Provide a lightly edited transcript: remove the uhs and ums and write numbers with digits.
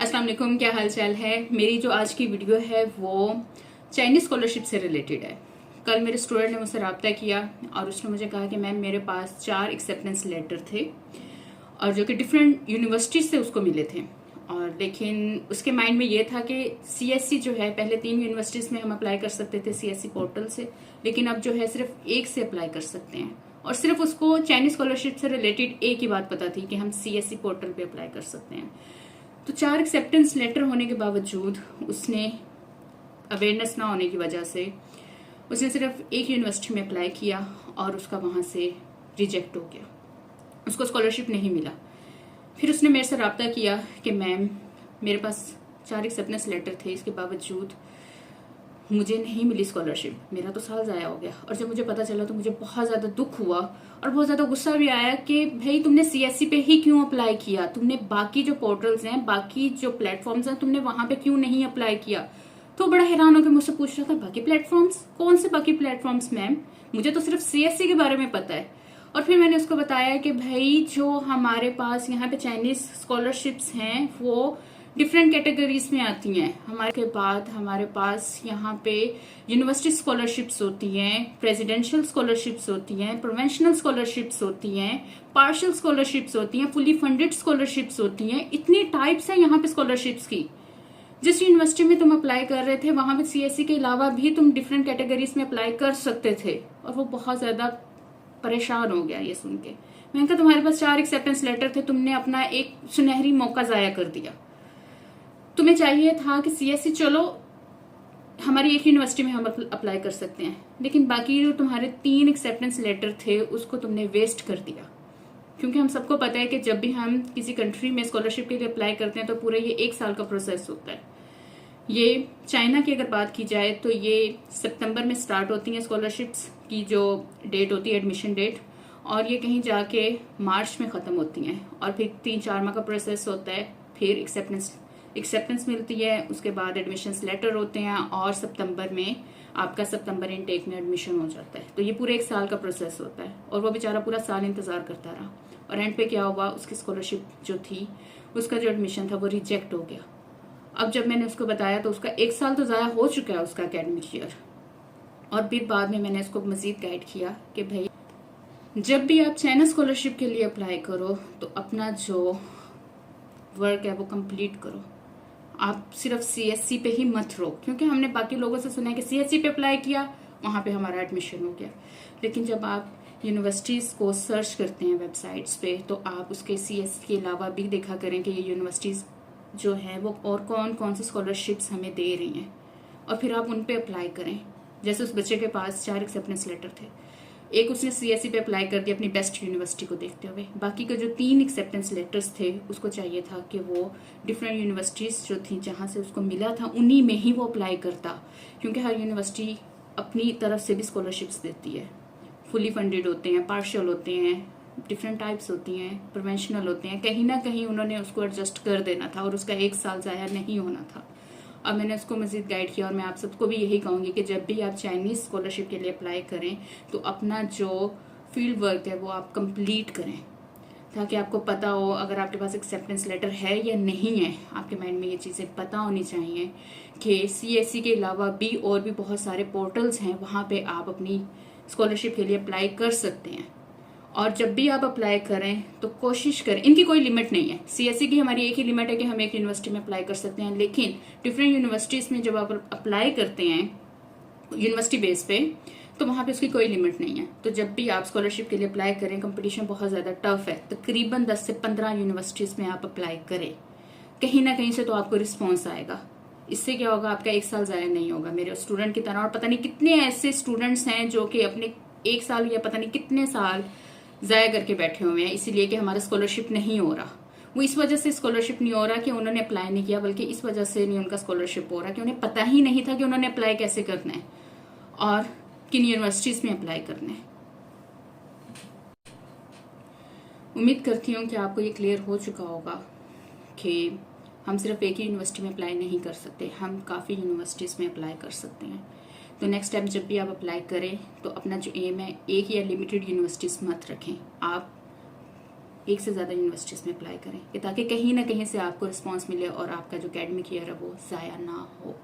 अस्सलाम वालेकुम, क्या हाल चाल है। मेरी जो आज की वीडियो है वो चाइनीज स्कॉलरशिप से रिलेटेड है। कल मेरे स्टूडेंट ने मुझसे रब्ता किया और उसने मुझे कहा कि मैम मेरे पास 4 एक्सेप्टेंस लेटर थे और जो कि डिफरेंट यूनिवर्सिटीज से उसको मिले थे। और लेकिन उसके माइंड में ये था कि सीएससी जो है, पहले 3 यूनिवर्सिटीज में हम अप्लाई कर सकते थे सीएससी पोर्टल से, लेकिन अब जो है सिर्फ एक से अप्लाई कर सकते हैं। और सिर्फ उसको चाइनीज स्कॉलरशिप से रिलेटेड एक ही बात पता थी कि हम सीएससी पोर्टल पे अप्लाई कर सकते हैं। तो 4 एक्सेप्टेंस लेटर होने के बावजूद उसने अवेयरनेस ना होने की वजह से उसने सिर्फ एक यूनिवर्सिटी में अप्लाई किया और उसका वहां से रिजेक्ट हो गया, उसको स्कॉलरशिप नहीं मिला। फिर उसने मेरे से रब्ता किया कि मैम मेरे पास 4 एक्सेप्टेंस लेटर थे, इसके बावजूद मुझे नहीं मिली स्कॉलरशिप, मेरा तो साल ज़ाया हो गया। और जब मुझे पता चला तो मुझे बहुत ज़्यादा दुख हुआ और बहुत ज़्यादा गुस्सा भी आया कि भाई तुमने सीएससी पे ही क्यों अप्लाई किया, तुमने बाकी जो पोर्टल्स हैं, बाकी जो प्लेटफॉर्म्स हैं, तुमने वहां पे क्यों नहीं अप्लाई किया। तो बड़ा हैरान होकर मुझसे पूछ रहा था बाकी प्लेटफॉर्म्स, कौन से बाकी प्लेटफॉर्म्स मैम, मुझे तो सिर्फ सीएससी के बारे में पता है। और फिर मैंने उसको बताया कि भाई जो हमारे पास यहाँ पे चाइनीज स्कॉलरशिप्स हैं वो डिफरेंट कैटेगरीज में आती हैं। हमारे के बाद हमारे पास यहाँ पे यूनिवर्सिटी स्कॉलरशिप्स होती हैं, प्रेसिडेंशियल स्कॉलरशिप्स होती हैं, प्रोवेंशनल स्कॉलरशिप्स होती हैं, पार्शियल स्कॉलरशिप्स होती हैं, फुली फंडेड स्कॉलरशिप्स होती हैं। इतनी टाइप्स हैं यहाँ पे स्कॉलरशिप्स की। जिस यूनिवर्सिटी में तुम अप्लाई कर रहे थे वहां पे सीएससी के अलावा भी तुम डिफरेंट कैटेगरीज में अप्लाई कर सकते थे। और वो बहुत ज्यादा परेशान हो गया ये सुन के। मैंने कहा तुम्हारे पास 4 एक्सेप्टेंस लेटर थे, तुमने अपना एक सुनहरी मौका जाया कर दिया। तुम्हें चाहिए था कि सीएससी चलो हमारी एक यूनिवर्सिटी में हम अप्लाई कर सकते हैं, लेकिन बाकी जो तुम्हारे 3 एक्सेप्टेंस लेटर थे उसको तुमने वेस्ट कर दिया। क्योंकि हम सबको पता है कि जब भी हम किसी कंट्री में स्कॉलरशिप के लिए अप्लाई करते हैं तो पूरा ये 1 साल का प्रोसेस होता है। ये चाइना की अगर बात की जाए तो ये सितंबर में स्टार्ट होती हैं स्कॉलरशिप्स की जो डेट होती है, एडमिशन डेट, और ये कहीं जाके मार्च में ख़त्म होती हैं। और फिर 3-4 माह का प्रोसेस होता है, फिर एक्सेप्टेंस मिलती है, उसके बाद एडमिशन लेटर होते हैं और सितंबर में आपका सितंबर इनटेक में एडमिशन हो जाता है। तो ये पूरे 1 साल का प्रोसेस होता है और वो बेचारा पूरा साल इंतजार करता रहा। और एंड पे क्या हुआ, उसकी स्कॉलरशिप जो थी, उसका जो एडमिशन था वो रिजेक्ट हो गया। अब जब मैंने उसको बताया तो उसका 1 साल तो ज़ाया हो चुका है उसका एकेडमिक ईयर। और फिर बाद में मैंने उसको मजीद गाइड किया कि भाई जब भी आप चाइना स्कॉलरशिप के लिए अप्लाई करो तो अपना जो वर्क है वो कंप्लीट करो। आप सिर्फ सीएससी पे ही मत रहो, क्योंकि हमने बाकी लोगों से सुना है कि सीएससी पे अप्लाई किया वहां पे हमारा एडमिशन हो गया। लेकिन जब आप यूनिवर्सिटीज को सर्च करते हैं वेबसाइट्स पे तो आप उसके सीएससी के अलावा भी देखा करें कि ये यूनिवर्सिटीज जो है वो और कौन कौन सी स्कॉलरशिप्स हमें दे रही हैं, और फिर आप उन पे अप्लाई करें। जैसे उस बच्चे के पास 4 एक्सेप्टेंस लेटर थे, एक उसने सीएससी पे अप्लाई कर दिया अपनी बेस्ट यूनिवर्सिटी को देखते हुए, बाकी के जो 3 एक्सेप्टेंस लेटर्स थे उसको चाहिए था कि वो डिफरेंट यूनिवर्सिटीज जो थी जहां से उसको मिला था उन्हीं में ही वो अप्लाई करता। क्योंकि हर यूनिवर्सिटी अपनी तरफ से भी स्कॉलरशिप्स देती है, फुली फंडेड होते हैं, पार्शियल होते हैं, डिफरेंट टाइप्स होती हैं, प्रोवेंशनल होते हैं। कहीं ना कहीं उन्होंने उसको एडजस्ट कर देना था और उसका 1 साल ज़ाया नहीं होना था। अब मैंने उसको मजीद गाइड किया और मैं आप सबको भी यही कहूँगी कि जब भी आप चाइनीज स्कॉलरशिप के लिए अप्लाई करें तो अपना जो फील्ड वर्क है वो आप कंप्लीट करें, ताकि आपको पता हो अगर आपके पास एक्सेप्टेंस लेटर है या नहीं है। आपके माइंड में ये चीज़ें पता होनी चाहिए कि सीएससी के अलावा भी और भी बहुत सारे पोर्टल्स हैं, वहाँ पे आप अपनी स्कॉलरशिप के लिए अप्लाई कर सकते हैं। और जब भी आप अप्लाई करें तो कोशिश करें, इनकी कोई लिमिट नहीं है। सीएससी की हमारी एक ही लिमिट है कि हम एक यूनिवर्सिटी में अप्लाई कर सकते हैं, लेकिन डिफरेंट यूनिवर्सिटीज़ में जब आप अप्लाई करते हैं यूनिवर्सिटी बेस पे तो वहाँ पे उसकी कोई लिमिट नहीं है। तो जब भी आप स्कॉलरशिप के लिए अप्लाई करें, कंपटीशन बहुत ज़्यादा टफ है, तकरीबन 10 से 15 यूनिवर्सिटीज़ में आप अप्लाई करें, कहीं ना कहीं से तो आपको रिस्पॉन्स आएगा। इससे क्या होगा, आपका 1 साल ज़ाया नहीं होगा मेरे स्टूडेंट की तरह। और पता नहीं कितने ऐसे स्टूडेंट्स हैं जो कि अपने 1 साल या पता नहीं कितने साल ज़ाया करके बैठे हुए हैं इसीलिए कि हमारा स्कॉलरशिप नहीं हो रहा। वो इस वजह से स्कॉलरशिप नहीं हो रहा कि उन्होंने अप्लाई नहीं किया, बल्कि इस वजह से नहीं उनका स्कॉलरशिप हो रहा कि उन्हें पता ही नहीं था कि उन्होंने अप्लाई कैसे करना है और किन यूनिवर्सिटीज़ में अप्लाई करना है। उम्मीद करती हूँ कि आपको ये क्लियर हो चुका होगा कि हम सिर्फ एक ही यूनिवर्सिटी में अप्लाई नहीं कर सकते, हम काफ़ी यूनिवर्सिटीज़ में अप्लाई कर सकते हैं। तो नेक्स्ट टाइम जब भी आप अप्लाई करें तो अपना जो एम है, एक या लिमिटेड यूनिवर्सिटीज़ मत रखें। आप एक से ज़्यादा यूनिवर्सिटीज़ में अप्लाई करें, कि ताकि कहीं ना कहीं से आपको रिस्पॉन्स मिले और आपका जो एकेडमिक ईयर है वो ज़ाया ना हो।